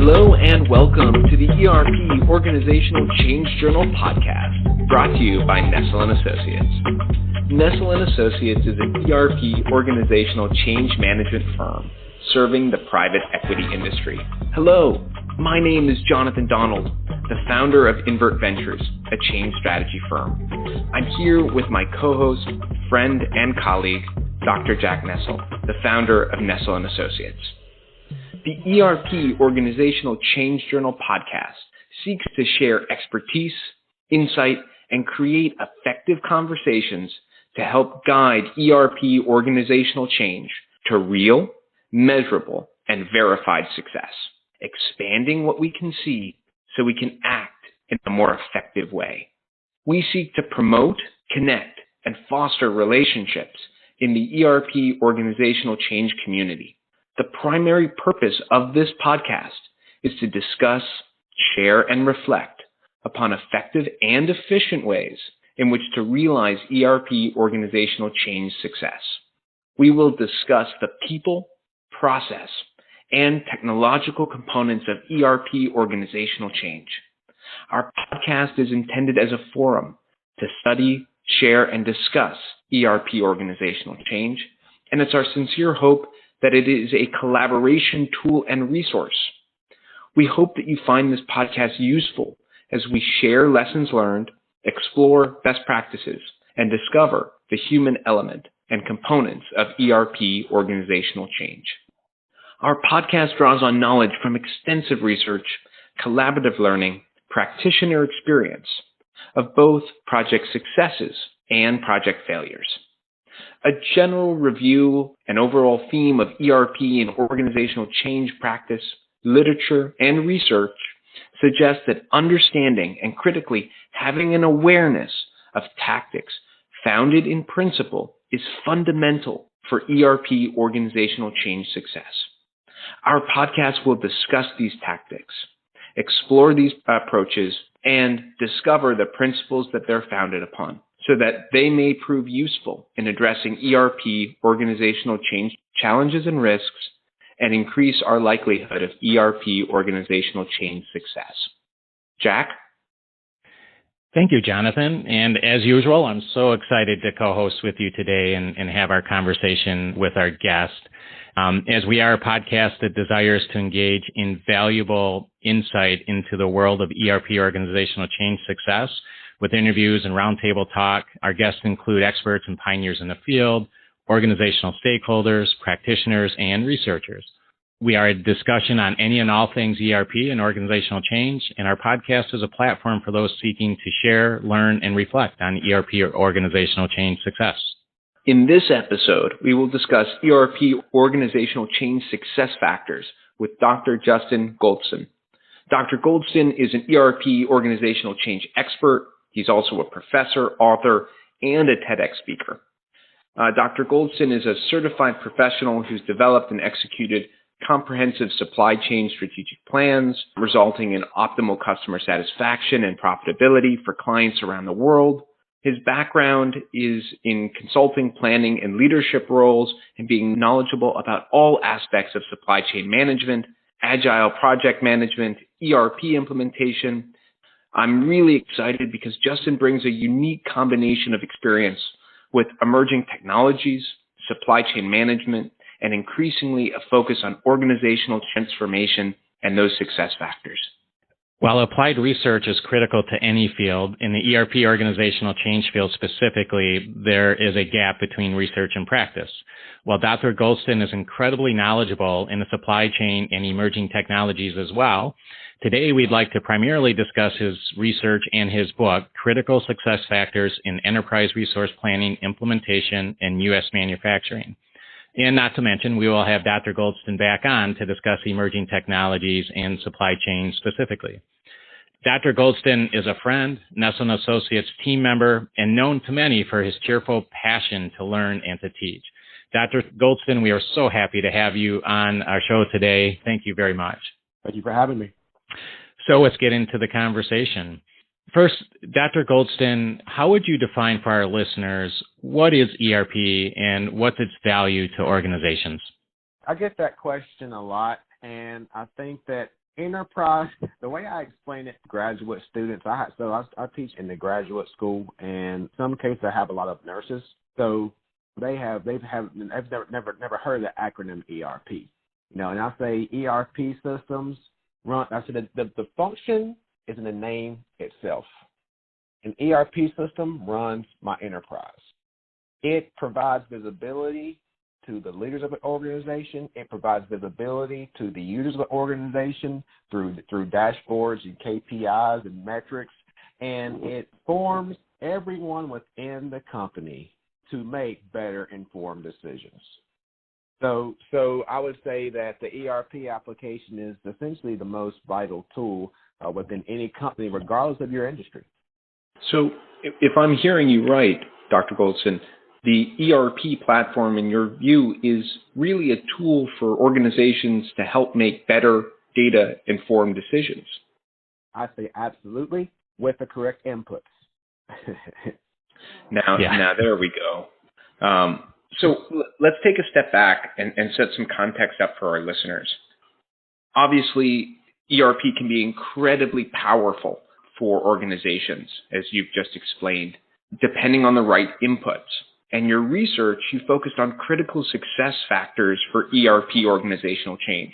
Hello and welcome to the ERP Organizational Change Journal podcast, brought to you by Nestle & Associates. Nestle & Associates is an ERP organizational change management firm serving the private equity industry. Hello, my name is Jonathan Donald, the founder of Invert Ventures, a change strategy firm. I'm here with my co-host, friend, and colleague, Dr. Jack Nestle, the founder of Nestle & Associates. The ERP Organizational Change Journal podcast seeks to share expertise, insight, and create effective conversations to help guide ERP organizational change to real, measurable, and verified success, expanding what we can see so we can act in a more effective way. We seek to promote, connect, and foster relationships in the ERP organizational change community. The primary purpose of this podcast is to discuss, share, and reflect upon effective and efficient ways in which to realize ERP organizational change success. We will discuss the people, process, and technological components of ERP organizational change. Our podcast is intended as a forum to study, share, and discuss ERP organizational change, and it's our sincere hope that it is a collaboration tool and resource. We hope that you find this podcast useful as we share lessons learned, explore best practices, and discover the human element and components of ERP organizational change. Our podcast draws on knowledge from extensive research, collaborative learning, practitioner experience of both project successes and project failures. A general review and overall theme of ERP and organizational change practice, literature, and research suggests that understanding and critically having an awareness of tactics founded in principle is fundamental for ERP organizational change success. Our podcast will discuss these tactics, explore these approaches, and discover the principles that they're founded upon, so that they may prove useful in addressing ERP organizational change challenges and risks and increase our likelihood of ERP organizational change success. Jack? Thank you, Jonathan. And as usual, I'm so excited to co-host with you today and have our conversation with our guest. As we are a podcast that desires to engage in valuable insight into the world of ERP organizational change success, with interviews and roundtable talk, our guests include experts and pioneers in the field, organizational stakeholders, practitioners, and researchers. We are a discussion on any and all things ERP and organizational change, and our podcast is a platform for those seeking to share, learn, and reflect on ERP or organizational change success. In this episode, we will discuss ERP organizational change success factors with Dr. Justin Goldston. Dr. Goldston is an ERP organizational change expert. He's also a professor, author, and a TEDx speaker. Dr. Goldston is a certified professional who's developed and executed comprehensive supply chain strategic plans, resulting in optimal customer satisfaction and profitability for clients around the world. His background is in consulting, planning, and leadership roles, and being knowledgeable about all aspects of supply chain management, agile project management, ERP implementation. I'm really excited because Justin brings a unique combination of experience with emerging technologies, supply chain management, and increasingly a focus on organizational transformation and those success factors. While applied research is critical to any field, in the ERP organizational change field specifically, there is a gap between research and practice. While Dr. Goldston is incredibly knowledgeable in the supply chain and emerging technologies as well, today we'd like to primarily discuss his research and his book, Critical Success Factors in Enterprise Resource Planning, Implementation, and U.S. Manufacturing. And not to mention, we will have Dr. Goldston back on to discuss emerging technologies and supply chain specifically. Dr. Goldston is a friend, Nestle & Associates team member, and known to many for his cheerful passion to learn and to teach. Dr. Goldston, we are so happy to have you on our show today. Thank you very much. Thank you for having me. So let's get into the conversation. First, Dr. Goldston, how would you define for our listeners what is ERP and what's its value to organizations? I get that question a lot, and I think that Enterprise, the way I explain it to graduate students, I teach in the graduate school, and in some cases I have a lot of nurses. So they've never heard of the acronym ERP. And I say ERP systems run. I said the function is in the name itself. An ERP system runs my enterprise. It provides visibility to the leaders of an organization. It provides visibility to the users of the organization through dashboards and KPIs and metrics, and it forms everyone within the company to make better informed decisions. So I would say that the ERP application is essentially the most vital tool within any company, regardless of your industry. So if I'm hearing you right, Dr. Goldston, the ERP platform, in your view, is really a tool for organizations to help make better data-informed decisions. I say absolutely, with the correct inputs. Now there we go. So let's take a step back and set some context up for our listeners. Obviously, ERP can be incredibly powerful for organizations, as you've just explained, depending on the right inputs. And your research, you focused on critical success factors for ERP organizational change.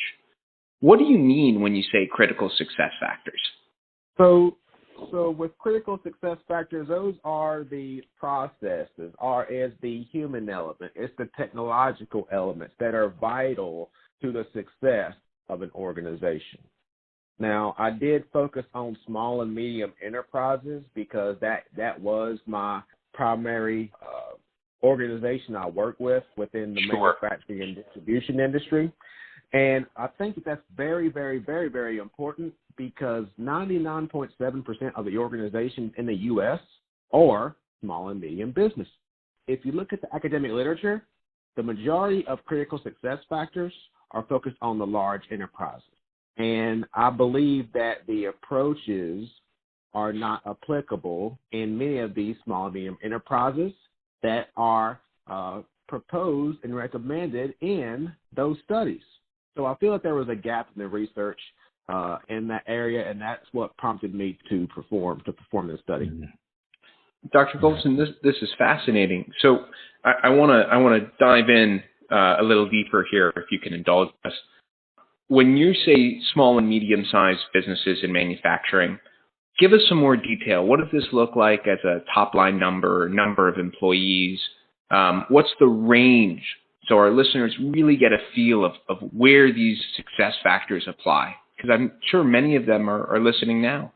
What do you mean when you say critical success factors? So with critical success factors, those are the processes, is the human element, it's the technological elements that are vital to the success of an organization. Now, I did focus on small and medium enterprises because that was my primary organization I work with within the manufacturing and distribution industry. And I think that's very, very, very, very important because 99.7% of the organizations in the U.S. are small and medium business. If you look at the academic literature, the majority of critical success factors are focused on the large enterprises. And I believe that the approaches are not applicable in many of these small and medium enterprises that are proposed and recommended in those studies. So I feel like there was a gap in the research in that area, and that's what prompted me to perform this study. Dr. Goldston, this is fascinating. So I want to dive in a little deeper here, if you can indulge us. When you say small and medium-sized businesses in manufacturing, give us some more detail. What does this look like as a top-line number of employees? What's the range so our listeners really get a feel of where these success factors apply? Because I'm sure many of them are listening now.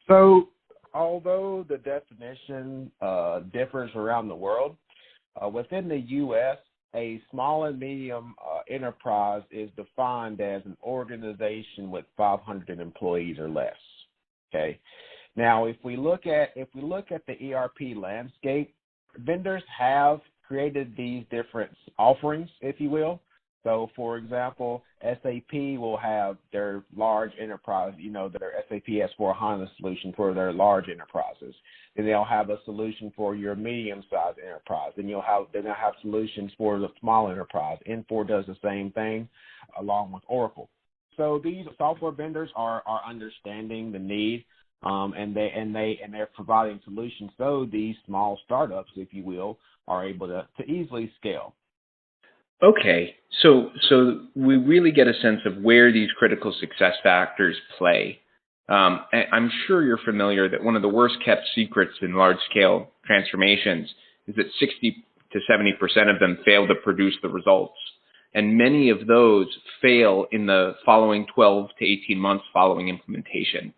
So although the definition differs around the world, within the U.S., a small and medium enterprise is defined as an organization with 500 employees or less. Okay. Now, if we look at the ERP landscape, vendors have created these different offerings, if you will. So, for example, SAP will have their large enterprise, their SAP S/4HANA solution for their large enterprises. Then they'll have a solution for your medium-sized enterprise. Then they'll have solutions for the small enterprise. Infor does the same thing, along with Oracle. So these software vendors are understanding the need, and they're providing solutions so these small startups, if you will, are able to easily scale. Okay, so we really get a sense of where these critical success factors play. I'm sure you're familiar that one of the worst kept secrets in large-scale transformations is that 60 to 70% of them fail to produce the results. And many of those fail in the following 12 to 18 months following implementation.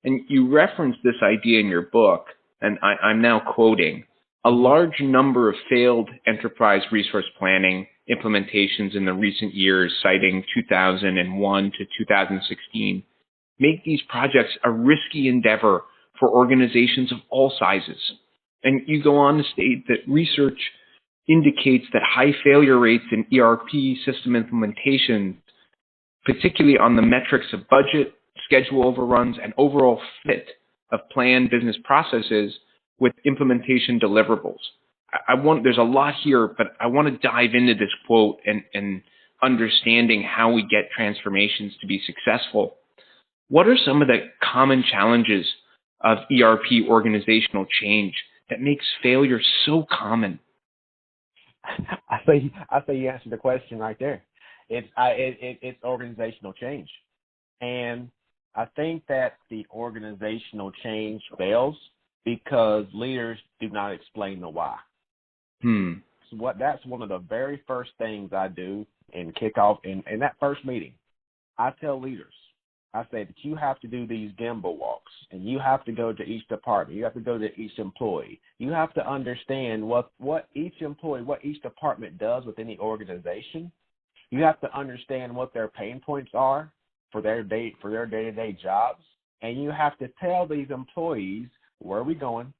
And you referenced this idea in your book, and I'm now quoting, a large number of failed enterprise resource planning implementations in the recent years, citing 2001 to 2016, make these projects a risky endeavor for organizations of all sizes. And you go on to state that research indicates that high failure rates in ERP system implementation, particularly on the metrics of budget, schedule overruns, and overall fit of planned business processes with implementation deliverables. There's a lot here, but I want to dive into this quote and understanding how we get transformations to be successful, what are some of the common challenges of ERP organizational change that makes failure so common? I say you answered the question right there. It's organizational change, and I think that the organizational change fails because leaders do not explain the why. So that's one of the very first things I do in kickoff in that first meeting. I tell leaders, I say that you have to do these Gemba walks, and you have to go to each department. You have to go to each employee. You have to understand what each employee, what each department does within the organization. You have to understand what their pain points are for their day-to-day jobs, and you have to tell these employees, where are we going,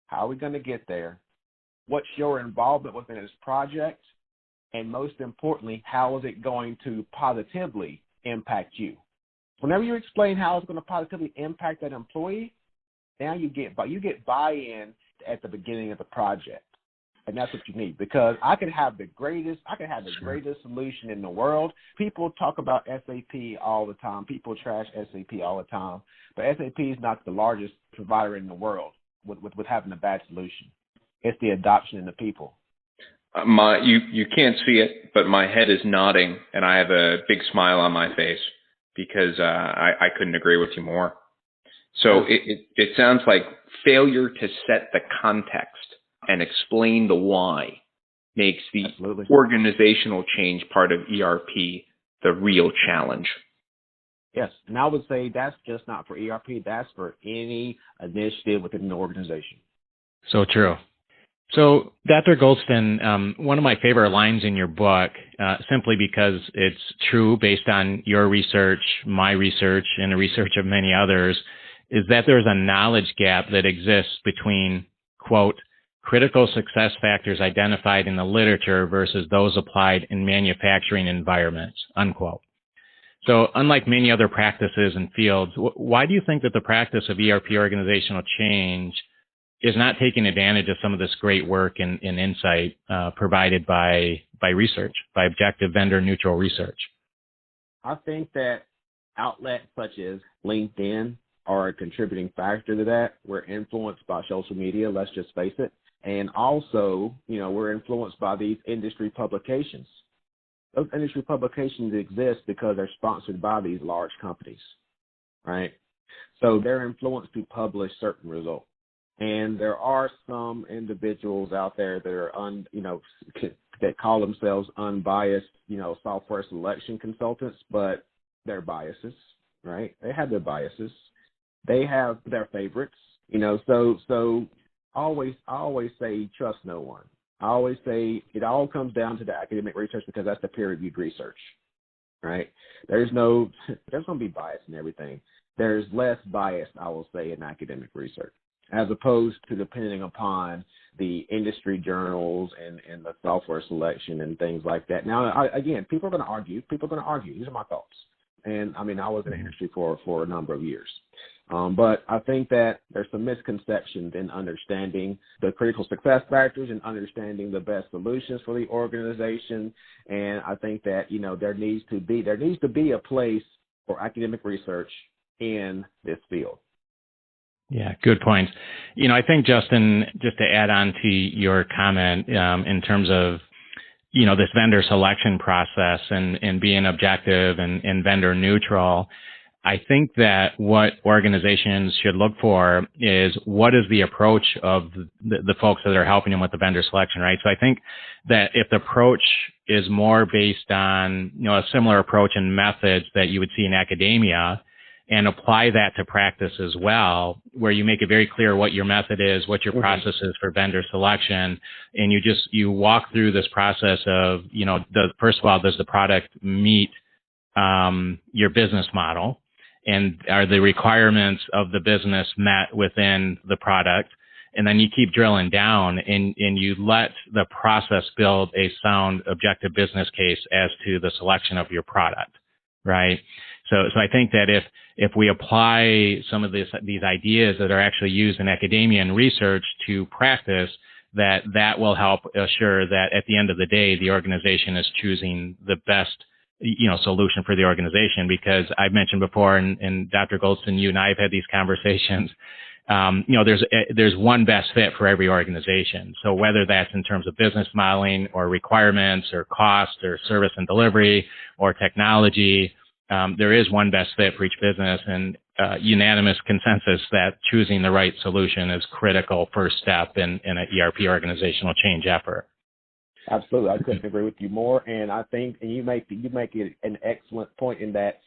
how are we going to get there, what's your involvement within this project, and most importantly, how is it going to positively impact you. Whenever you explain how it's going to positively impact that employee, now you get buy-in at the beginning of the project. And that's what you need, because I could have the greatest solution in the world. People talk about SAP all the time. People trash SAP all the time. But SAP is not the largest provider in the world with having a bad solution. It's the adoption in the people. You can't see it, but my head is nodding, and I have a big smile on my face because I couldn't agree with you more. So it sounds like failure to set the context and explain the why makes the organizational change part of ERP the real challenge. Yes, and I would say that's just not for ERP. That's for any initiative within an organization. So true. So, Dr. Goldston, one of my favorite lines in your book, simply because it's true based on your research, my research, and the research of many others, is that there's a knowledge gap that exists between, quote, critical success factors identified in the literature versus those applied in manufacturing environments, unquote. So unlike many other practices and fields, why do you think that the practice of ERP organizational change is not taking advantage of some of this great work and insight provided by research, by objective vendor neutral research? I think that outlets such as LinkedIn are a contributing factor to that. We're influenced by social media, let's just face it. And also, we're influenced by these industry publications. Those industry publications exist because they're sponsored by these large companies, right? So they're influenced to publish certain results. And there are some individuals out there that are that call themselves unbiased, software selection consultants, but they're biases, right? They have their biases. They have their favorites, so I always say trust no one. I always say it all comes down to the academic research because that's the peer-reviewed research, right? There's going to be bias in everything. There's less bias, I will say, in academic research, as opposed to depending upon the industry journals and the software selection and things like that. Now, again, people are going to argue. These are my thoughts. And, I was in the industry for a number of years. But I think that there's some misconceptions in understanding the critical success factors and understanding the best solutions for the organization. And I think that, there needs to be a place for academic research in this field. Yeah, good points. I think, Justin, just to add on to your comment in terms of, this vendor selection process and being objective and vendor neutral, I think that what organizations should look for is what is the approach of the folks that are helping them with the vendor selection, right? So I think that if the approach is more based on, a similar approach and methods that you would see in academia, and apply that to practice as well, where you make it very clear what your method is, what your process is for vendor selection, and you walk through this process of, first of all, does the product meet your business model? And are the requirements of the business met within the product? And then you keep drilling down and you let the process build a sound, objective business case as to the selection of your product, right? So I think that if we apply some of these ideas that are actually used in academia and research to practice, that will help assure that at the end of the day, the organization is choosing the best solution for the organization. Because I mentioned before, and Dr. Goldston, you and I have had these conversations. There's one best fit for every organization. So whether that's in terms of business modeling or requirements or cost or service and delivery or technology, there is one best fit for each business, and unanimous consensus that choosing the right solution is critical first step in an ERP organizational change effort. Absolutely. I couldn't agree with you more. And I think, and you make it an excellent point in that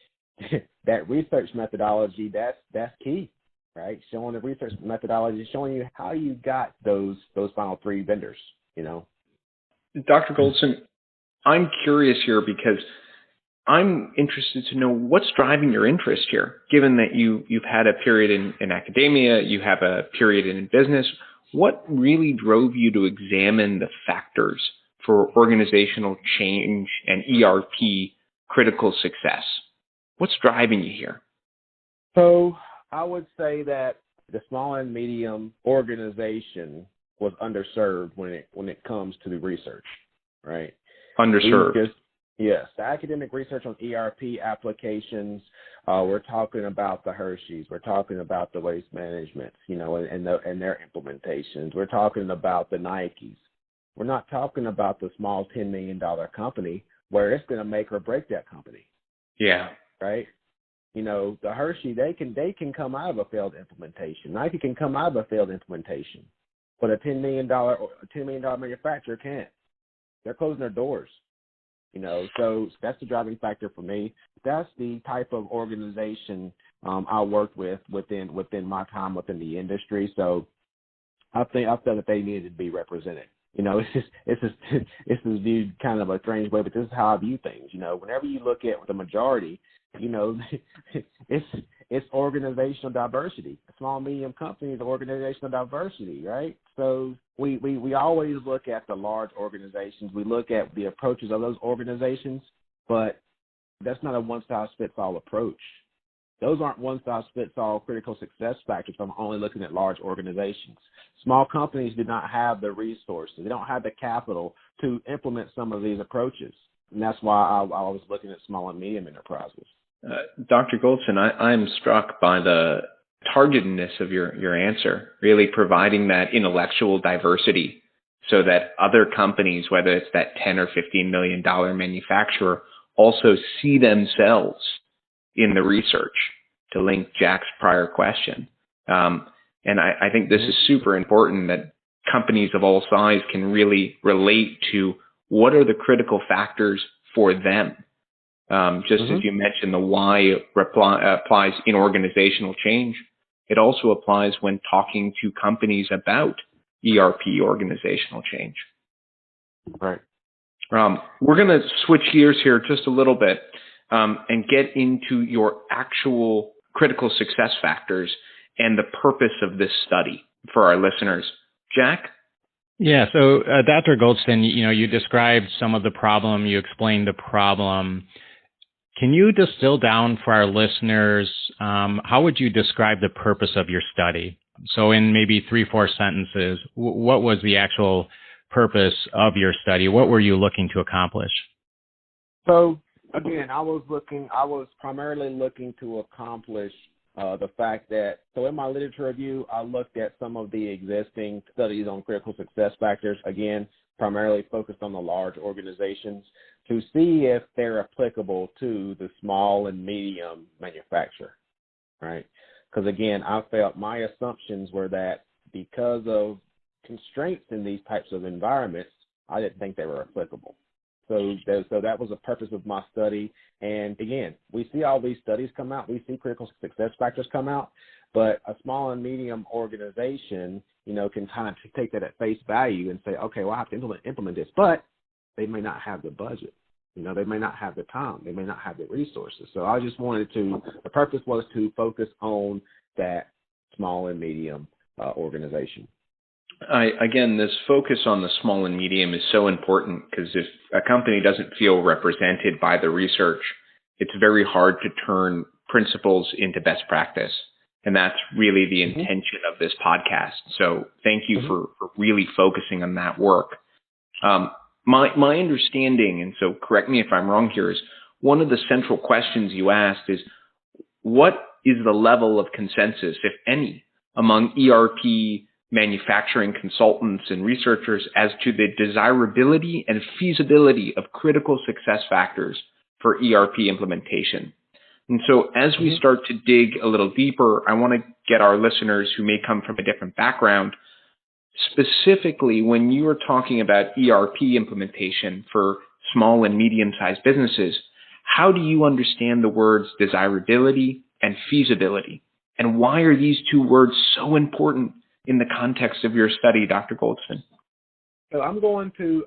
that research methodology, that's key. Right, showing the research methodology, showing you how you got those final three vendors. Dr. Goldston, I'm curious here because I'm interested to know what's driving your interest here. Given that you've had a period in academia, you have a period in business, what really drove you to examine the factors for organizational change and ERP critical success? What's driving you here? So I would say that the small and medium organization was underserved when it comes to the research, right? Underserved. Yes, the academic research on ERP applications. We're talking about the Hershey's. We're talking about the Waste Management, and their implementations. We're talking about the Nikes. We're not talking about the small $10 million company where it's going to make or break that company. Yeah. Right. The Hershey, they can come out of a failed implementation. Nike can come out of a failed implementation, but a $10 million manufacturer can't. They're closing their doors. So that's the driving factor for me. That's the type of organization I worked with within my time within the industry. So I felt that they needed to be represented. It's viewed kind of a strange way, but this is how I view things. Whenever you look at the majority, it's organizational diversity. Small, medium companies, organizational diversity, right? So we always look at the large organizations. We look at the approaches of those organizations, but that's not a one-size-fits-all approach. Those aren't one-size-fits-all critical success factors. I'm only looking at large organizations. Small companies do not have the resources. They don't have the capital to implement some of these approaches. And that's why I was looking at small and medium enterprises. Dr. Goldston, I'm struck by the targetedness of your answer, really providing that intellectual diversity so that other companies, whether it's that $10 or $15 million manufacturer, also see themselves in the research, to link Jack's prior question. And I think this is super important that companies of all size can really relate to what are the critical factors for them. Just as you mentioned, the why applies in organizational change. It also applies when talking to companies about ERP organizational change. Right. We're going to switch gears here just a little bit and get into your actual critical success factors and the purpose of this study for our listeners. Jack? Yeah, so Dr. Goldston, you described some of the problem, you explained the problem. Can you distill down for our listeners, how would you describe the purpose of your study? So in maybe 3-4 sentences, what was the actual purpose of your study? What were you looking to accomplish? So again, I was primarily looking to accomplish the fact that, so in my literature review, I looked at some of the existing studies on critical success factors, again, primarily focused on the large organizations, to see if they're applicable to the small and medium manufacturer, right? Because again, I felt my assumptions were that because of constraints in these types of environments, I didn't think they were applicable. So that was the purpose of my study. And again, we see all these studies come out. We see critical success factors come out. But a small and medium organization, can kind of take that at face value and say, okay, well, I have to implement this. But they may not have the budget. They may not have the time. They may not have the resources. So I just wanted the purpose was to focus on that small and medium organization. Again, this focus on the small and medium is so important because if a company doesn't feel represented by the research, it's very hard to turn principles into best practice. And that's really the intention of this podcast. So thank you for really focusing on that work. My understanding, and so correct me if I'm wrong here, is one of the central questions you asked is, what is the level of consensus, if any, among ERP manufacturing consultants and researchers as to the desirability and feasibility of critical success factors for ERP implementation? And so as we start to dig a little deeper, I want to get our listeners who may come from a different background, specifically when you are talking about ERP implementation for small and medium-sized businesses, how do you understand the words desirability and feasibility? And why are these two words so important in the context of your study, Dr. Goldston? So I'm going to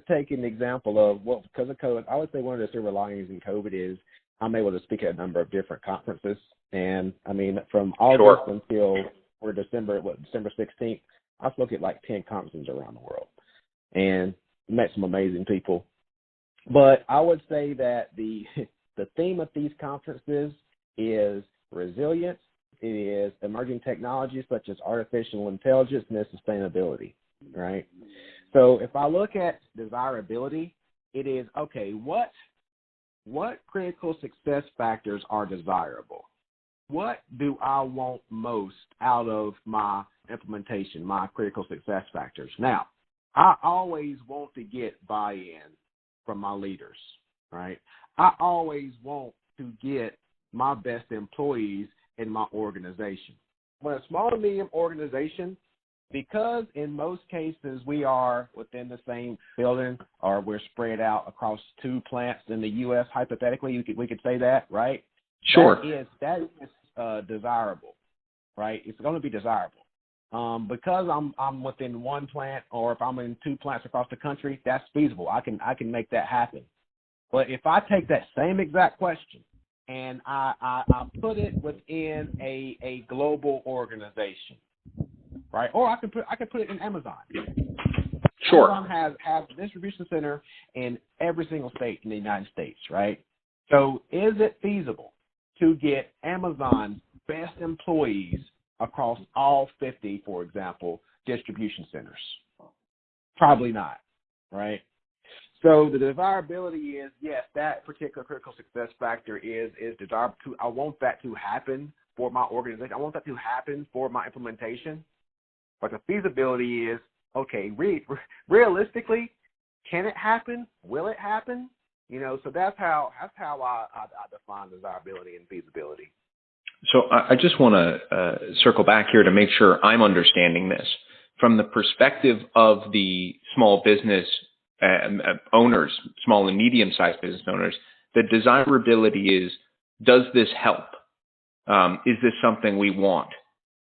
take an example of what, because of COVID, I would say one of the silver linings in COVID is I'm able to speak at a number of different conferences. And I mean, from August until December 16th, I spoke at like 10 conferences around the world and met some amazing people. But I would say that the theme of these conferences is resilience. It is emerging technologies such as artificial intelligence and sustainability, right? So if I look at desirability, it is, okay, what critical success factors are desirable? What do I want most out of my implementation, my critical success factors? Now, I always want to get buy-in from my leaders, right? I always want to get my best employees in my organization. When a small to medium organization, because in most cases we are within the same building or we're spread out across 2 plants in the U.S., hypothetically, we could say that, right? Sure. That is desirable, right? It's going to be desirable. Because I'm within 1 plant, or if I'm in 2 plants across the country, that's feasible. I can make that happen. But if I take that same exact question and I put it within a global organization, right? Or I could put it in Amazon. Sure. Amazon has a distribution center in every single state in the United States, right? So is it feasible to get Amazon's best employees across all 50, for example, distribution centers? Probably not, right? So the desirability is, yes, that particular critical success factor is desirable. I want that to happen for my organization. I want that to happen for my implementation. But the feasibility is, okay, realistically, can it happen? Will it happen? So that's how I define desirability and feasibility. So I just want to circle back here to make sure I'm understanding this. From the perspective of the small business owners, small and medium-sized business owners, the desirability is, does this help? Is this something we want?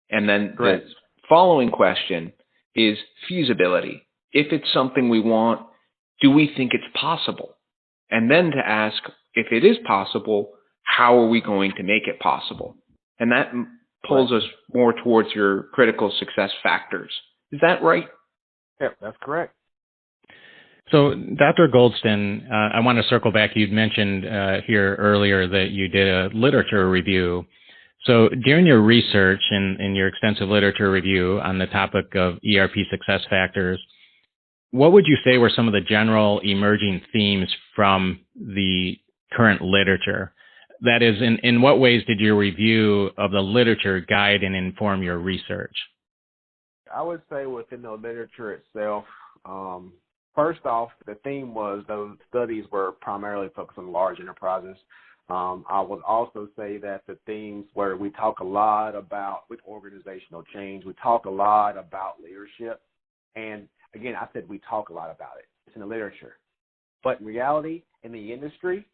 And then the following question is feasibility. If it's something we want, do we think it's possible? And then to ask, if it is possible, how are we going to make it possible? And that pulls us more towards your critical success factors. Is that right? Yep, that's correct. So, Dr. Goldston, I want to circle back. You'd mentioned here earlier that you did a literature review. So, during your research and your extensive literature review on the topic of ERP success factors, what would you say were some of the general emerging themes from the current literature? That is, in what ways did your review of the literature guide and inform your research? I would say within the literature itself, first off, the theme was those studies were primarily focused on large enterprises. I would also say that the themes where we talk a lot about with organizational change, we talk a lot about leadership. And again, I said we talk a lot about it. It's in the literature. But in reality, in the industry,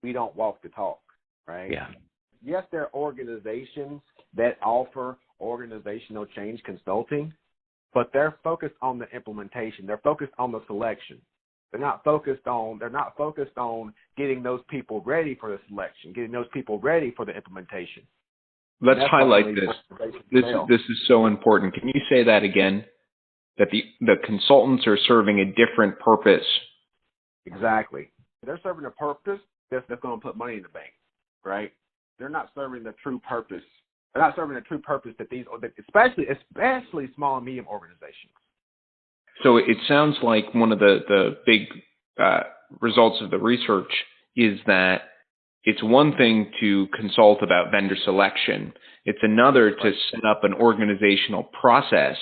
we don't walk the talk, right? Yeah. Yes, there are organizations that offer organizational change consulting, but they're focused on the implementation. They're focused on the selection. They're not focused on getting those people ready for the selection, getting those people ready for the implementation. Let's highlight this. This is so important. Can you say that again? That the consultants are serving a different purpose. Exactly. They're serving a purpose that's going to put money in the bank, right? not serving the true purpose. They're not serving the true purpose that especially small and medium organizations. So it sounds like one of the big results of the research is that it's one thing to consult about vendor selection. It's another to set up an organizational process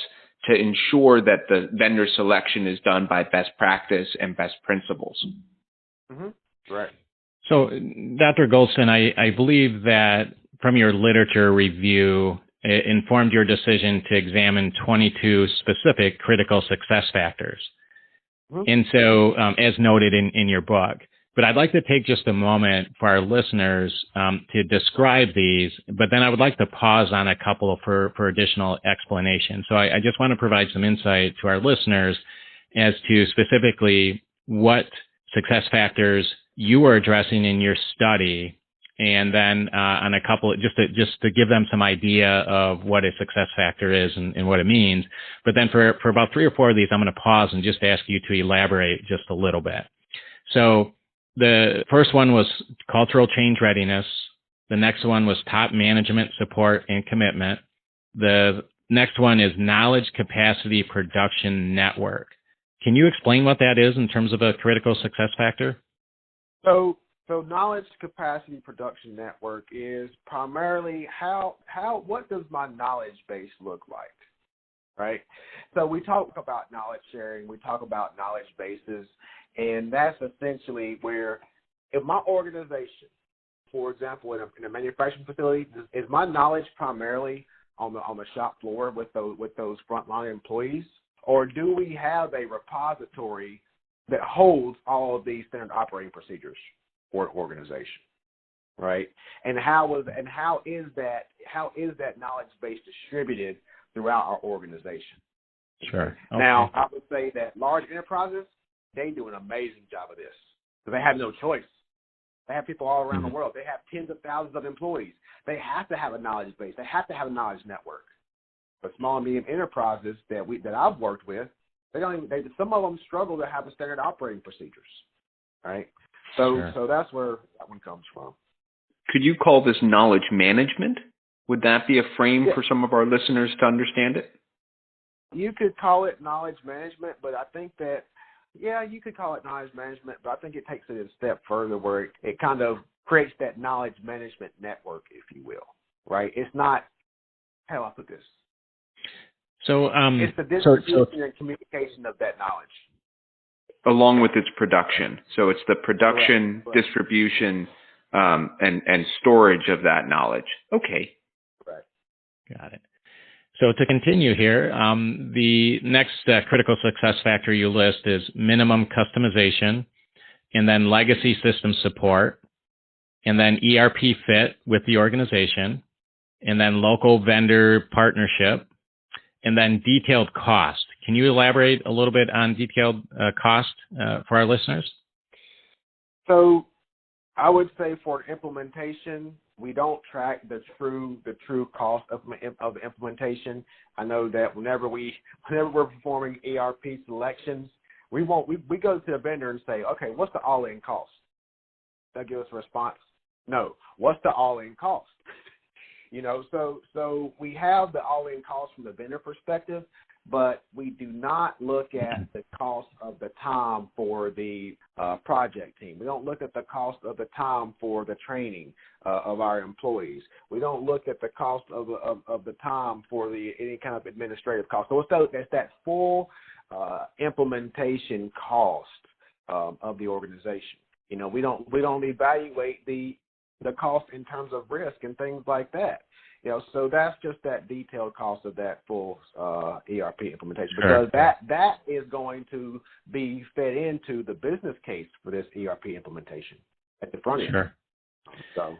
to ensure that the vendor selection is done by best practice and best principles. Mm-hmm. Right. So, Dr. Goldston, I believe that from your literature review, it informed your decision to examine 22 specific critical success factors. Mm-hmm. And so, as noted in your book, but I'd like to take just a moment for our listeners to describe these, but then I would like to pause on a couple for additional explanation. So I just want to provide some insight to our listeners as to specifically what success factors you are addressing in your study, and then on a couple, just to give them some idea of what a success factor is and what it means. But then for about 3 or 4 of these, I'm going to pause and just ask you to elaborate just a little bit. So the first one was cultural change readiness. The next one was top management support and commitment. The next one is knowledge capacity production network. Can you explain what that is in terms of a critical success factor? So knowledge capacity production network is primarily what does my knowledge base look like, right? So we talk about knowledge sharing, we talk about knowledge bases, and that's essentially where, if my organization, for example, in a manufacturing facility, is my knowledge primarily on the shop floor with those frontline employees, or do we have a repository that holds all of these standard operating procedures for an organization, right? And how is that knowledge base distributed throughout our organization? Sure. Okay. Now, I would say that large enterprises, they do an amazing job of this because they have no choice. They have people all around the world. They have tens of thousands of employees. They have to have a knowledge base. They have to have a knowledge network. But small and medium enterprises that I've worked with, some of them struggle to have a standard operating procedures, right? So that's where that one comes from. Could you call this knowledge management? Would that be a frame for some of our listeners to understand it? You could call it knowledge management, but I think that, you could call it knowledge management, but I think it takes it a step further where it kind of creates that knowledge management network, if you will, right? It's not, how do I put this? So it's the distribution and communication of that knowledge. Along with its production. So it's the production, distribution, and storage of that knowledge. Okay. Right. Got it. So to continue here, the next critical success factor you list is minimum customization, and then legacy system support, and then ERP fit with the organization, and then local vendor partnership, and then detailed cost. Can you elaborate a little bit on detailed cost for our listeners? So I would say for implementation, we don't track the true cost of the implementation. I know that whenever we're performing ERP selections, we go to the vendor and say, okay, what's the all-in cost? They'll give us a response. No, what's the all-in cost? So we have the all-in cost from the vendor perspective, but we do not look at the cost of the time for the project team. We don't look at the cost of the time for the training of our employees. We don't look at the cost of the time for any kind of administrative cost. So it's that full implementation cost of the organization. We don't evaluate the cost in terms of risk and things like that. So that's just that detailed cost of that full ERP implementation, because that is going to be fed into the business case for this ERP implementation at the front end. Sure. So.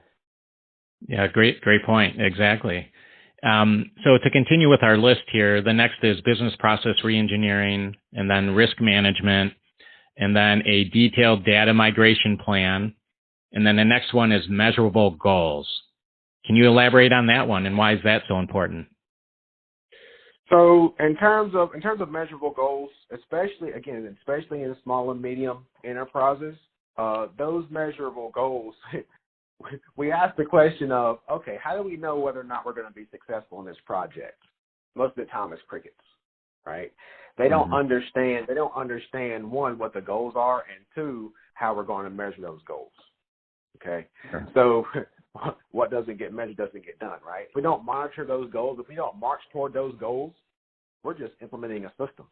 Yeah, great point. Exactly. So to continue with our list here, the next is business process reengineering, and then risk management, and then a detailed data migration plan, and then the next one is measurable goals. Can you elaborate on that one, and why is that so important? So in terms of measurable goals, especially in small and medium enterprises, those measurable goals, we ask the question of, okay, how do we know whether or not we're going to be successful in this project? Most of the time it's crickets, right? They don't understand. They don't understand, one, what the goals are, and two, how we're going to measure those goals. Okay, so what doesn't get measured doesn't get done, right? If we don't monitor those goals, if we don't march toward those goals, we're just implementing a system,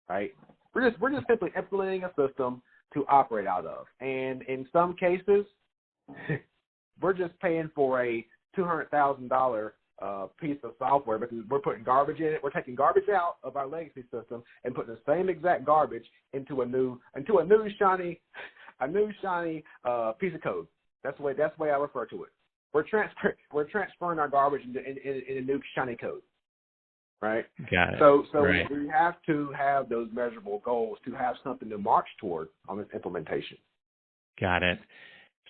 right? We're just simply implementing a system to operate out of, and in some cases, we're just paying for a $200,000 piece of software because we're putting garbage in it. We're taking garbage out of our legacy system and putting the same exact garbage into a new shiny piece of code. That's the way I refer to it. We're transferring our garbage into a new shiny code, right? Got it. So right. we have to have those measurable goals to have something to march toward on this implementation. Got it.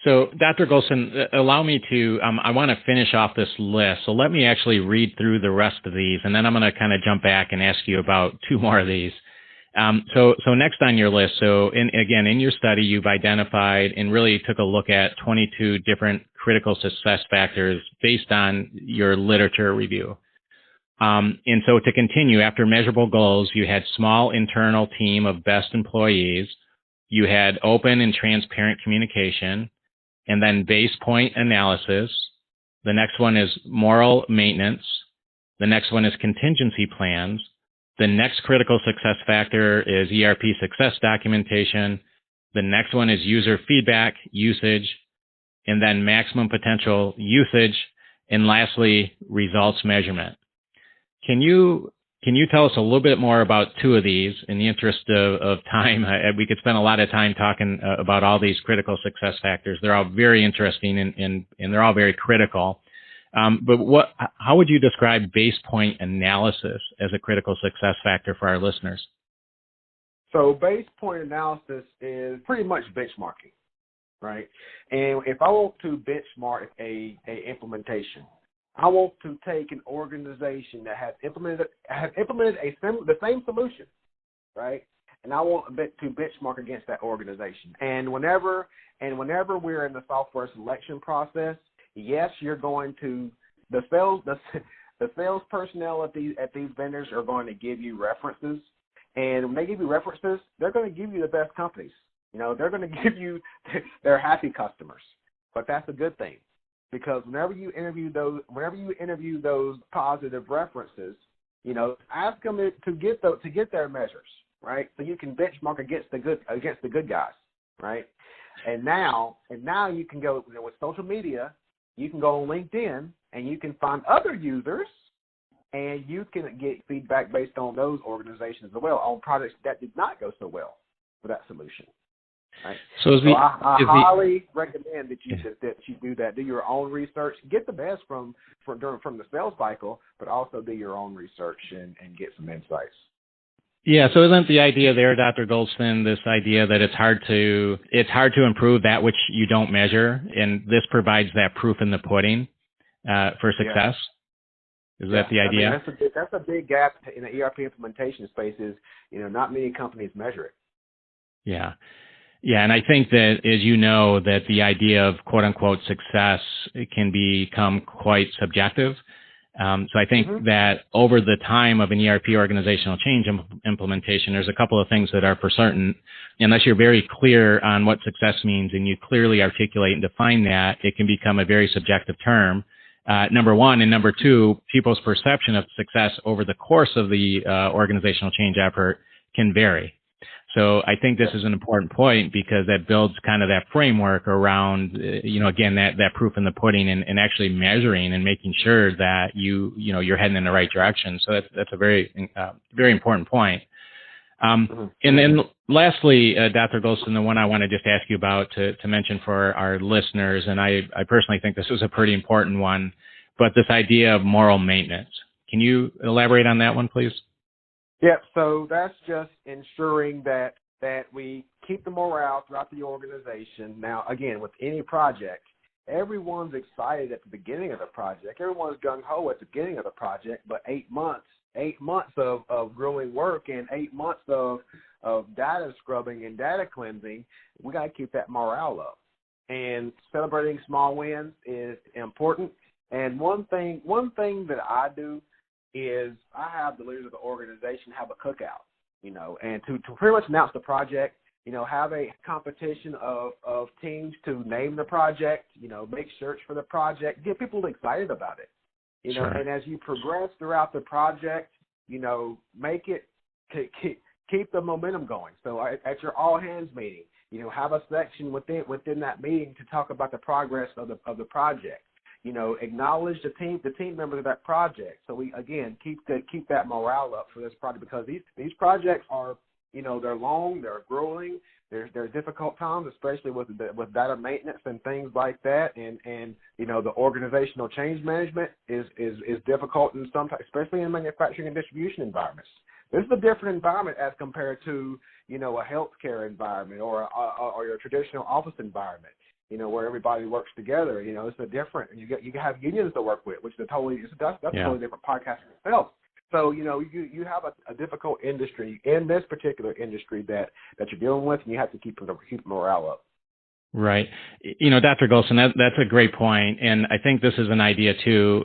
So, Dr. Goldston, allow me to, I want to finish off this list. So let me actually read through the rest of these, and then I'm going to kind of jump back and ask you about two more of these. So next on your list, in your study, you've identified and really took a look at 22 different critical success factors based on your literature review. And so to continue, after measurable goals, you had small internal team of best employees, you had open and transparent communication, and then base point analysis. The next one is moral maintenance. The next one is contingency plans. The next critical success factor is ERP success documentation. The next one is user feedback, usage, and then maximum potential usage. And lastly, results measurement. Can you tell us a little bit more about two of these in the interest of time? We could spend a lot of time talking about all these critical success factors. They're all very interesting and they're all very critical. But how would you describe base point analysis as a critical success factor for our listeners? So base point analysis is pretty much benchmarking, right? And if I want to benchmark a implementation, I want to take an organization that has implemented the same solution, right? And I want to benchmark against that organization. And whenever we're in the software selection process, yes, you're going to the sales personnel at these vendors are going to give you references, and when they give you references, they're going to give you the best companies. They're going to give you their happy customers, but that's a good thing. Because whenever you interview those positive references, ask them to get their measures, right? So you can benchmark against the good guys, right? And now you can go with social media. You can go on LinkedIn and you can find other users, and you can get feedback based on those organizations as well on projects that did not go so well for that solution. Right. So I highly recommend that you do that. Do your own research. Get the best from the sales cycle, but also do your own research and get some insights. Yeah. So isn't the idea there, Dr. Goldston, this idea that it's hard to improve that which you don't measure, and this provides that proof in the pudding for success? Yeah. Is that the idea? I mean, that's a big gap in the ERP implementation space. Is not many companies measure it. Yeah. Yeah, and I think that, as you know, that the idea of quote-unquote success can become quite subjective. So I think that over the time of an ERP organizational change implementation, there's a couple of things that are for certain. Unless you're very clear on what success means and you clearly articulate and define that, it can become a very subjective term. Number one, and number two, people's perception of success over the course of the organizational change effort can vary. So I think this is an important point because that builds kind of that framework around, again, that proof in the pudding and actually measuring and making sure that you're heading in the right direction. So that's a very, very important point. And then lastly, Dr. Goldston, the one I want to just ask you about to mention for our listeners, and I personally think this is a pretty important one, but this idea of moral maintenance. Can you elaborate on that one, please? Yeah, so that's just ensuring that we keep the morale throughout the organization. Now, again, with any project, everyone's excited at the beginning of the project. Everyone's gung-ho at the beginning of the project, but 8 months of growing work and 8 months of data scrubbing and data cleansing, we got to keep that morale up. and celebrating small wins is important. And one thing that I do is I have the leaders of the organization have a cookout, and to pretty much announce the project, have a competition of teams to name the project, make search for the project, get people excited about it, Sure. and as you progress throughout the project, make it, keep the momentum going. So at your all hands meeting, have a section within that meeting to talk about the progress of the project. Acknowledge the team members of that project. So we again keep that morale up for this project, because these projects are, they're long, they're growing, there's difficult times, especially with data maintenance and things like that, and the organizational change management is difficult in sometimes, especially in manufacturing and distribution environments. This is a different environment as compared to a healthcare environment or your traditional office environment, where everybody works together. It's a different. You have unions to work with, which is a totally different podcast itself. So you have a difficult industry in this particular industry that you're dealing with, and you have to keep morale up. Right. Dr. Goldston, that's a great point. And I think this is an idea too.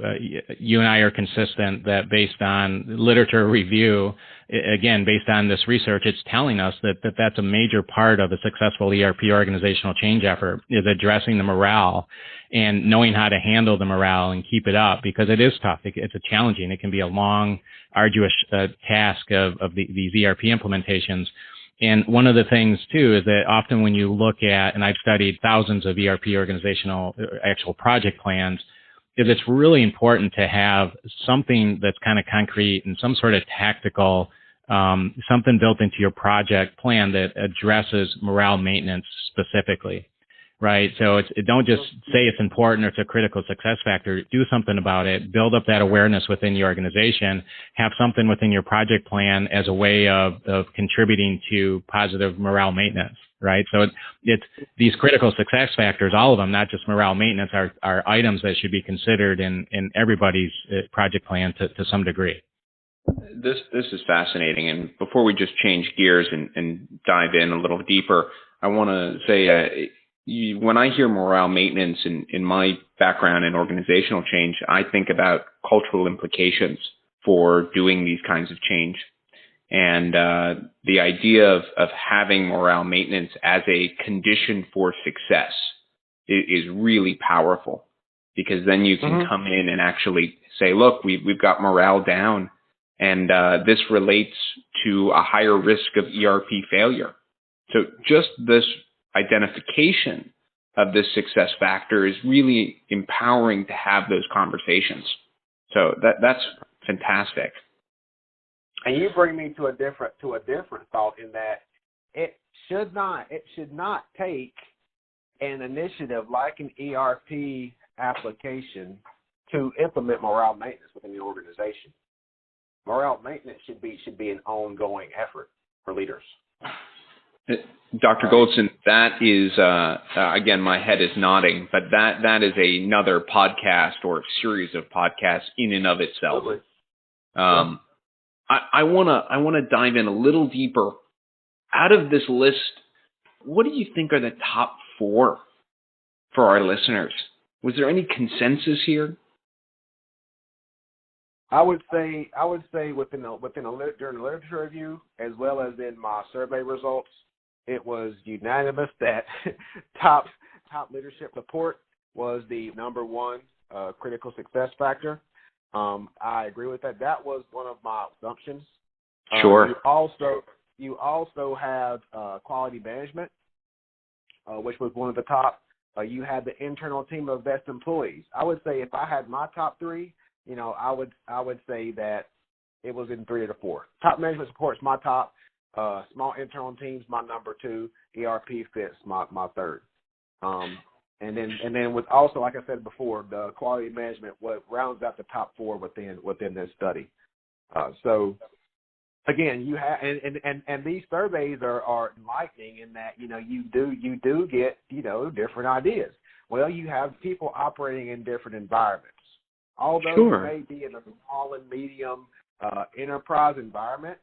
You and I are consistent that based on literature review, again, based on this research, it's telling us that that's a major part of a successful ERP organizational change effort, is addressing the morale and knowing how to handle the morale and keep it up, because it is tough. It's challenging. It can be a long, arduous task of these ERP implementations. And one of the things, too, is that often when you look at, and I've studied thousands of ERP organizational actual project plans, is it's really important to have something that's kind of concrete and some sort of tactical, something built into your project plan that addresses morale maintenance specifically. Right. So don't just say it's important or it's a critical success factor. Do something about it. Build up that awareness within the organization. Have something within your project plan as a way of contributing to positive morale maintenance. Right. So it's these critical success factors, all of them, not just morale maintenance, are items that should be considered in everybody's project plan to some degree. This is fascinating. And before we just change gears and dive in a little deeper, I want to say, when I hear morale maintenance in my background in organizational change, I think about cultural implications for doing these kinds of change. And the idea of having morale maintenance as a condition for success is really powerful, because then you can come in and actually say, look, we've got morale down, and this relates to a higher risk of ERP failure. So just this identification of this success factor is really empowering to have those conversations. So that's fantastic. And you bring me to a different thought, in that it should not take an initiative like an ERP application to implement morale maintenance within the organization. Morale maintenance should be an ongoing effort for leaders. Dr. Goldston, that is, again, my head is nodding, but that is another podcast or series of podcasts in and of itself. I want to dive in a little deeper. Out of this list, what do you think are the top 4 for our listeners? Was there any consensus here? I would say during the literature review, as well as in my survey results, it was unanimous that top leadership support was the number 1 critical success factor. I agree with that. That was one of my assumptions. Sure. You also have quality management, which was one of the top. You had the internal team of best employees. I would say if I had my top 3, I would say that it was in 3 or 4. Top management support is my top. Small internal teams, my number 2. ERP fits my 3rd. And then with also, like I said before, the quality management what rounds out the top 4 within this study. So again, you have and these surveys are enlightening in that you do get different ideas. Well, you have people operating in different environments. Although you may be in a small and medium enterprise environment,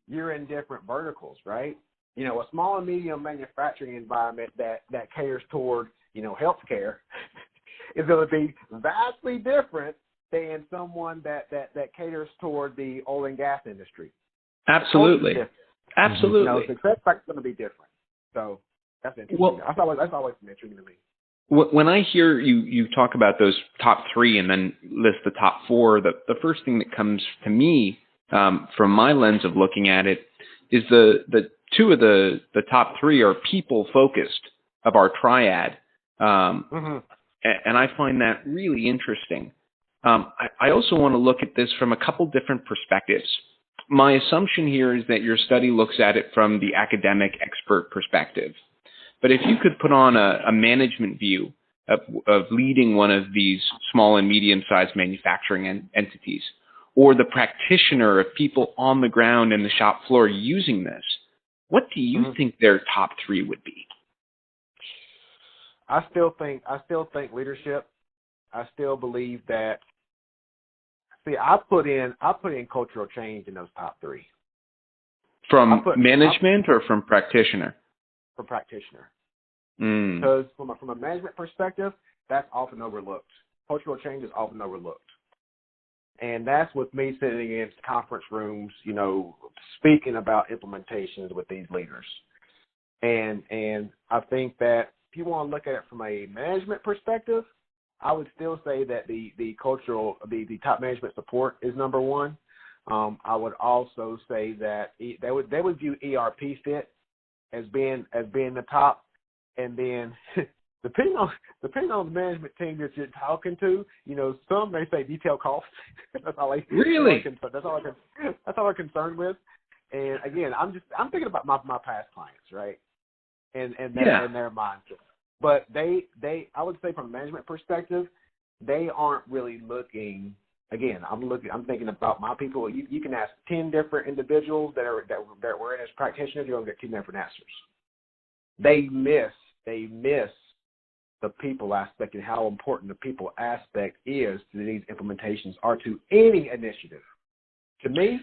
you're in different verticals, right? a small and medium manufacturing environment that caters toward, healthcare is going to be vastly different than someone that caters toward the oil and gas industry. Absolutely. Totally Absolutely. Success factor is going to be different. So that's interesting. Well, that's always intriguing to me. When I hear you talk about those top three and then list the top four, the first thing that comes to me from my lens of looking at it is the two of the top three are people focused of our triad, and I find that really interesting. I also want to look at this from a couple different perspectives. My assumption here is that your study looks at it from the academic expert perspective. But if you could put on a management view of leading one of these small and medium-sized manufacturing entities, or the practitioner of people on the ground in the shop floor using this, what do you think their top three would be? I still think leadership. I still believe that. See, I put in cultural change in those top three. From management or from practitioner? From practitioner. Because from a management perspective, that's often overlooked. Cultural change is often overlooked. And that's with me sitting in conference rooms, speaking about implementations with these leaders. And I think that if you want to look at it from a management perspective, I would still say that the top management support is number one. I would also say that they would view ERP fit as being the top, and then depending on the management team that you're talking to, some may say detailed costs. That's all really. That's all I'm concerned with. And again, I'm thinking about my past clients, right? And their mindset. But I would say from a management perspective, they aren't really looking. Again, I'm thinking about my people. You can ask 10 different individuals that were in as practitioners. You're gonna get 10 different answers. They miss the people aspect and how important the people aspect is to these implementations or to any initiative. To me,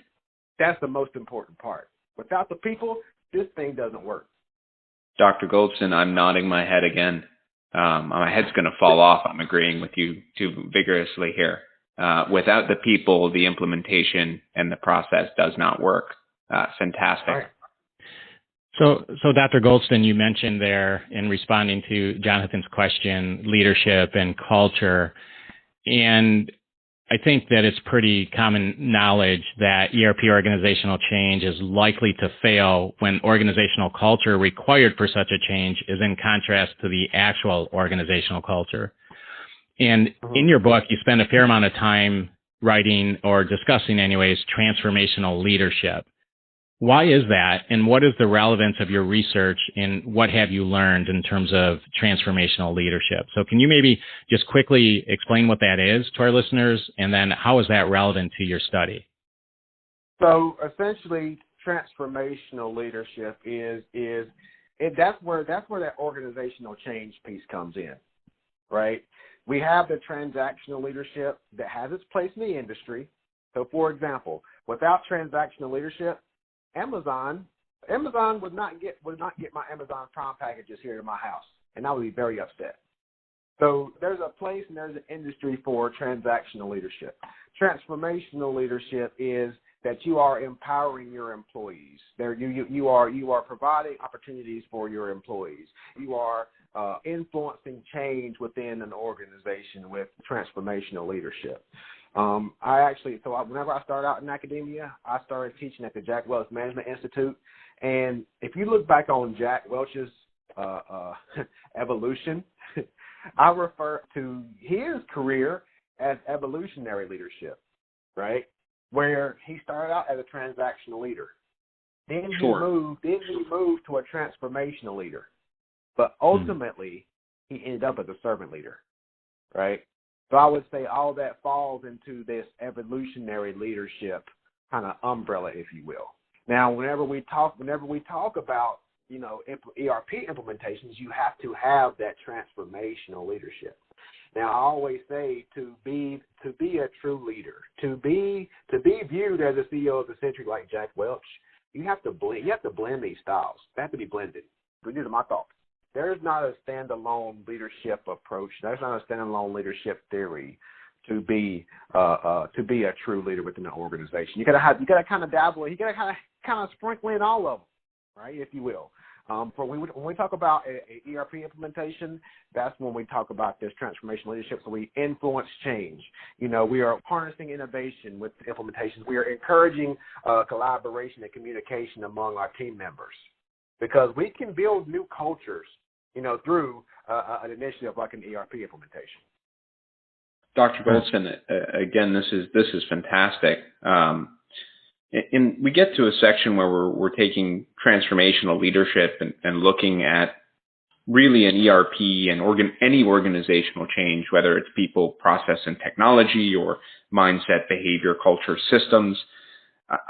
that's the most important part. Without the people, this thing doesn't work. Dr. Goldston, I'm nodding my head again. My head's going to fall off. I'm agreeing with you too vigorously here. Without the people, the implementation and the process does not work. Fantastic. Right. So Dr. Goldston, you mentioned there in responding to Jonathan's question, leadership and culture. And I think that it's pretty common knowledge that ERP organizational change is likely to fail when organizational culture required for such a change is in contrast to the actual organizational culture. And in your book, you spend a fair amount of time writing or discussing anyways, transformational leadership. Why is that? And what is the relevance of your research and what have you learned in terms of transformational leadership? So can you maybe just quickly explain what that is to our listeners? And then how is that relevant to your study? So essentially, transformational leadership that's where that organizational change piece comes in, right? We have the transactional leadership that has its place in the industry. So for example, without transactional leadership, Amazon would not get my Amazon Prime packages here to my house, and I would be very upset. So there's a place and there's an industry for transactional leadership. Transformational leadership is that you are empowering your employees. You are providing opportunities for your employees. You are influencing change within an organization with transformational leadership. Whenever I started out in academia, I started teaching at the Jack Welch Management Institute. And if you look back on Jack Welch's evolution, I refer to his career as evolutionary leadership, right? Where he started out as a transactional leader. Then he moved to a transformational leader. But ultimately, he ended up as a servant leader, right? So I would say all that falls into this evolutionary leadership kind of umbrella, if you will. Now, whenever we talk about, ERP implementations, you have to have that transformational leadership. Now, I always say to be a true leader, to be viewed as a CEO of the century like Jack Welch, you have to blend these styles. They have to be blended. These are my thoughts. There's not a standalone leadership approach. There's not a standalone leadership theory to be a true leader within an organization. You gotta kind of dabble. You gotta kind of sprinkle in all of them, right, if you will. For when we talk about a ERP implementation, that's when we talk about this transformation leadership. So we influence change. We are harnessing innovation with implementations. We are encouraging collaboration and communication among our team members, because we can build new cultures, through an initiative like an ERP implementation. Dr. Goldston, again, this is fantastic. And we get to a section where we're taking transformational leadership and looking at really an ERP and any organizational change, whether it's people, process, and technology, or mindset, behavior, culture, systems.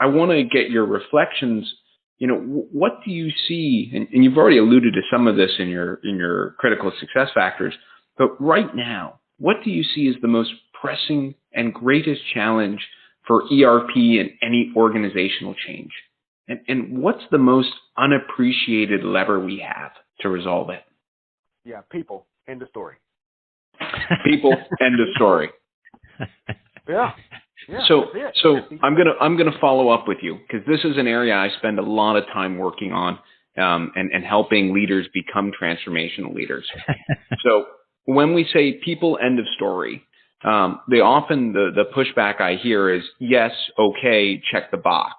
I want to get your reflections. What do you see? And you've already alluded to some of this in your critical success factors, but right now, what do you see as the most pressing and greatest challenge for ERP and any organizational change? And what's the most unappreciated lever we have to resolve it? Yeah, people. End of story. People. End of story. Yeah. So I'm gonna follow up with you, because this is an area I spend a lot of time working on, and helping leaders become transformational leaders. So when we say people, end of story, the pushback I hear is yes, okay, check the box.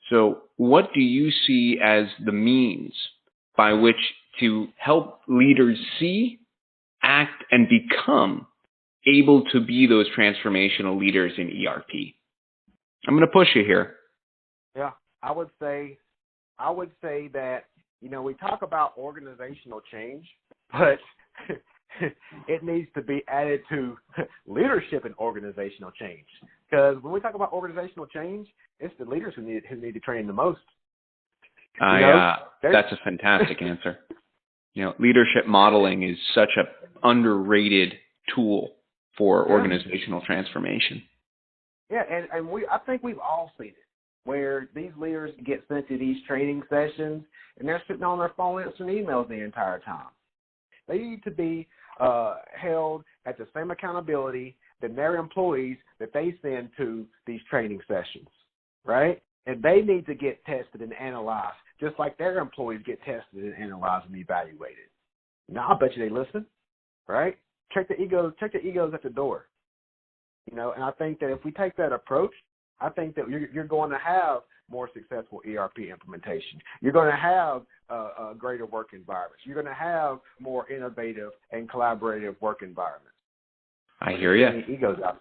So what do you see as the means by which to help leaders see, act, and become able to be those transformational leaders in ERP? I'm going to push you here. Yeah, I would say that, we talk about organizational change, but it needs to be added to leadership and organizational change. Because when we talk about organizational change, it's the leaders who need to train the most. That's a fantastic answer. Leadership modeling is such an underrated tool for organizational transformation. Yeah, and I think we've all seen it, where these leaders get sent to these training sessions and they're sitting on their phone answering emails the entire time. They need to be held at the same accountability than their employees that they send to these training sessions, right? And they need to get tested and analyzed, just like their employees get tested and analyzed and evaluated. Now, I bet you they listen, right? Check the egos at the door. And I think that if we take that approach, I think that you're going to have more successful ERP implementation. You're going to have greater work environments. You're going to have more innovative and collaborative work environments. I hear you. Egos out.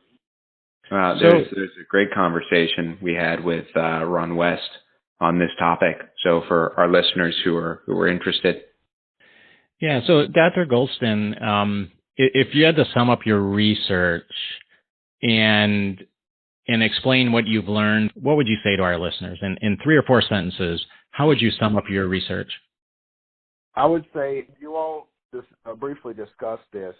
There's a great conversation we had with Ron West on this topic. So for our listeners who are interested. Yeah. So Dr. Goldston, if you had to sum up your research and explain what you've learned, what would you say to our listeners? In 3 or 4 sentences, how would you sum up your research? I would say you all just briefly discussed this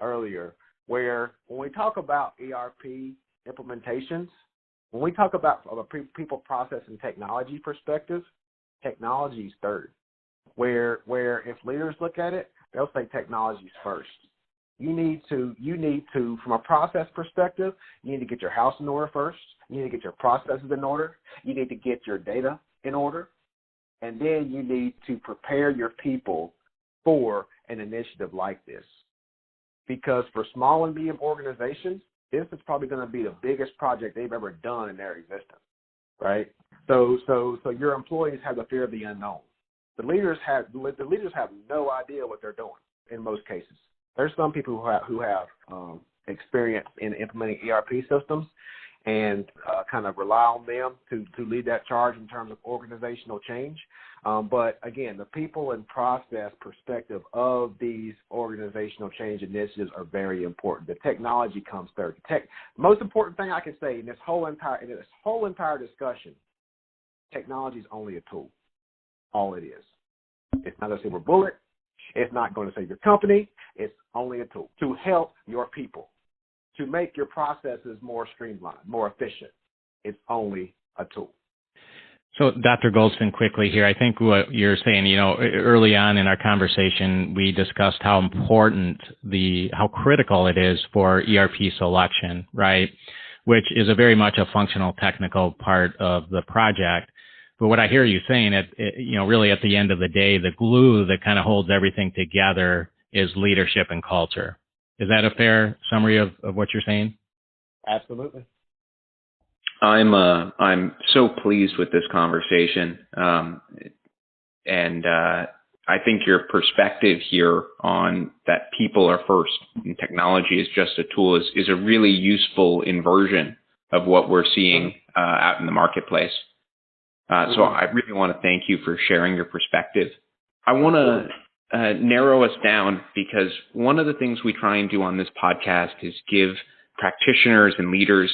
earlier, where when we talk about ERP implementations, when we talk about from a people, process, and technology perspective, technology is third. Where if leaders look at it, they'll say technology is first. You need to, from a process perspective, you need to get your house in order first. You need to get your processes in order. You need to get your data in order. And then you need to prepare your people for an initiative like this. Because for small and medium organizations, this is probably going to be the biggest project they've ever done in their existence, right? So your employees have the fear of the unknown. The leaders have no idea what they're doing in most cases. There's some people who have experience in implementing ERP systems and kind of rely on them to lead that charge in terms of organizational change. But again, the people and process perspective of these organizational change initiatives are very important. The technology comes third. The most important thing I can say in this whole entire discussion, technology is only a tool. All it is. It's not a silver bullet. It's not going to save your company. It's only a tool to help your people, to make your processes more streamlined, more efficient. It's only a tool. So, Dr. Goldston, quickly here, I think what you're saying, early on in our conversation, we discussed how critical it is for ERP selection, right? Which is very much a functional technical part of the project. But what I hear you saying, really at the end of the day, the glue that kind of holds everything together is leadership and culture. Is that a fair summary of what you're saying? Absolutely. I'm so pleased with this conversation, and I think your perspective here on that people are first and technology is just a tool is a really useful inversion of what we're seeing out in the marketplace. So I really want to thank you for sharing your perspective. I want to narrow us down, because one of the things we try and do on this podcast is give practitioners and leaders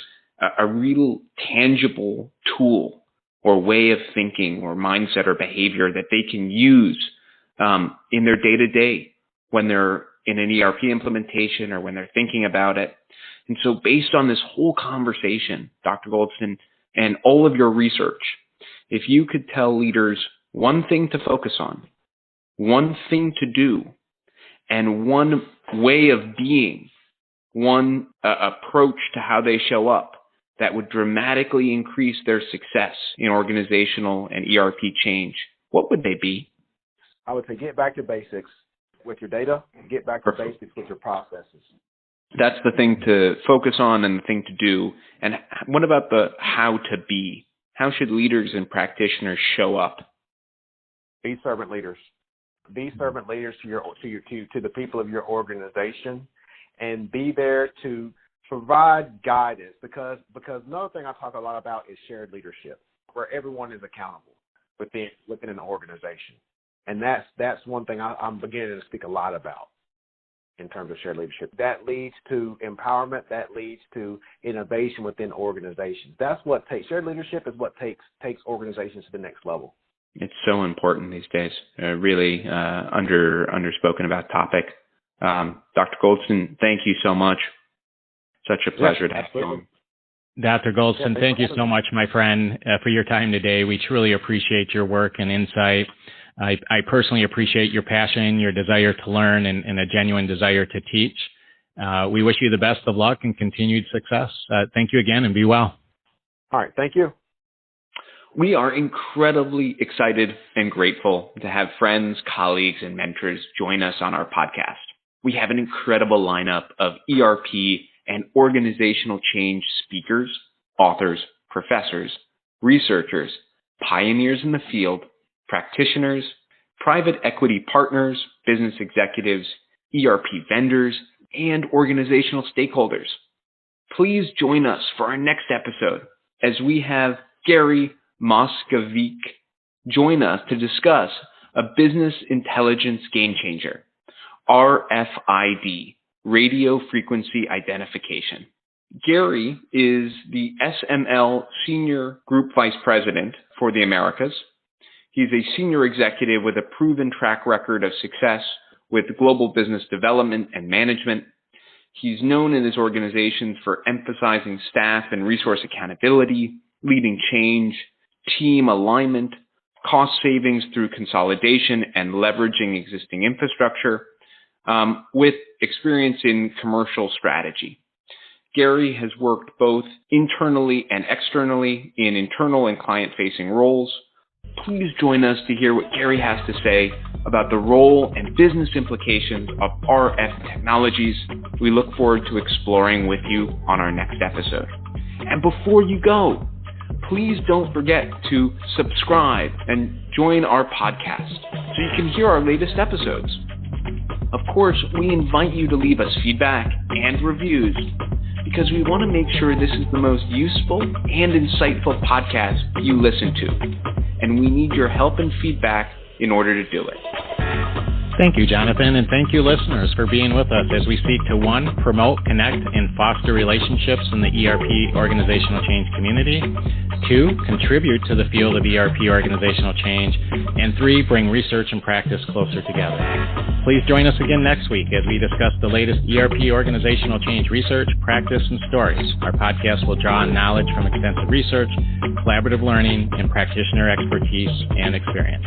a real tangible tool or way of thinking or mindset or behavior that they can use in their day-to-day when they're in an ERP implementation or when they're thinking about it. And so based on this whole conversation, Dr. Goldston, and all of your research, if you could tell leaders one thing to focus on, one thing to do, and one way of being, one approach to how they show up, that would dramatically increase their success in organizational and ERP change, what would they be? I would say get back to basics with your data, get back to basics with your processes. That's the thing to focus on and the thing to do. And what about the how to be? How should leaders and practitioners show up? Be servant leaders. Be servant leaders to the people of your organization, and be there to provide guidance, because another thing I talk a lot about is shared leadership, where everyone is accountable within an organization. And that's one thing I'm beginning to speak a lot about in terms of shared leadership. That leads to empowerment. That leads to innovation within organizations. That's what shared leadership is what takes organizations to the next level. It's so important these days. Really underspoken about topic. Dr. Goldston, thank you so much. Such a pleasure to have you on. Dr. Goldston, thank you so much, my friend, for your time today. We truly appreciate your work and insight. I personally appreciate your passion, your desire to learn, and a genuine desire to teach. We wish you the best of luck and continued success. Thank you again, and be well. All right. Thank you. We are incredibly excited and grateful to have friends, colleagues, and mentors join us on our podcast. We have an incredible lineup of ERP and organizational change speakers, authors, professors, researchers, pioneers in the field, practitioners, private equity partners, business executives, ERP vendors, and organizational stakeholders. Please join us for our next episode as we have Gary Moscovic join us to discuss a business intelligence game changer, RFID, radio frequency identification. Gary is the SML Senior Group Vice President for the Americas. He's a senior executive with a proven track record of success with global business development and management. He's known in his organizations for emphasizing staff and resource accountability, leading change, team alignment, cost savings through consolidation and leveraging existing infrastructure, with experience in commercial strategy. Gary has worked both internally and externally in internal and client-facing roles. Please join us to hear what Gary has to say about the role and business implications of RF technologies. We look forward to exploring with you on our next episode. And before you go, please don't forget to subscribe and join our podcast so you can hear our latest episodes. Of course, we invite you to leave us feedback and reviews because we want to make sure this is the most useful and insightful podcast you listen to. And we need your help and feedback in order to do it. Thank you, Jonathan, and thank you, listeners, for being with us as we seek to, 1, promote, connect, and foster relationships in the ERP organizational change community, 2, contribute to the field of ERP organizational change, and 3, bring research and practice closer together. Please join us again next week as we discuss the latest ERP organizational change research, practice, and stories. Our podcast will draw on knowledge from extensive research, collaborative learning, and practitioner expertise and experience.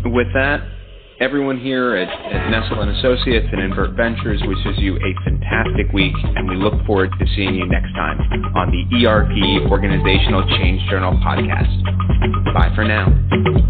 With that, everyone here at Nestle & Associates and Invert Ventures wishes you a fantastic week, and we look forward to seeing you next time on the ERP Organizational Change Journal podcast. Bye for now.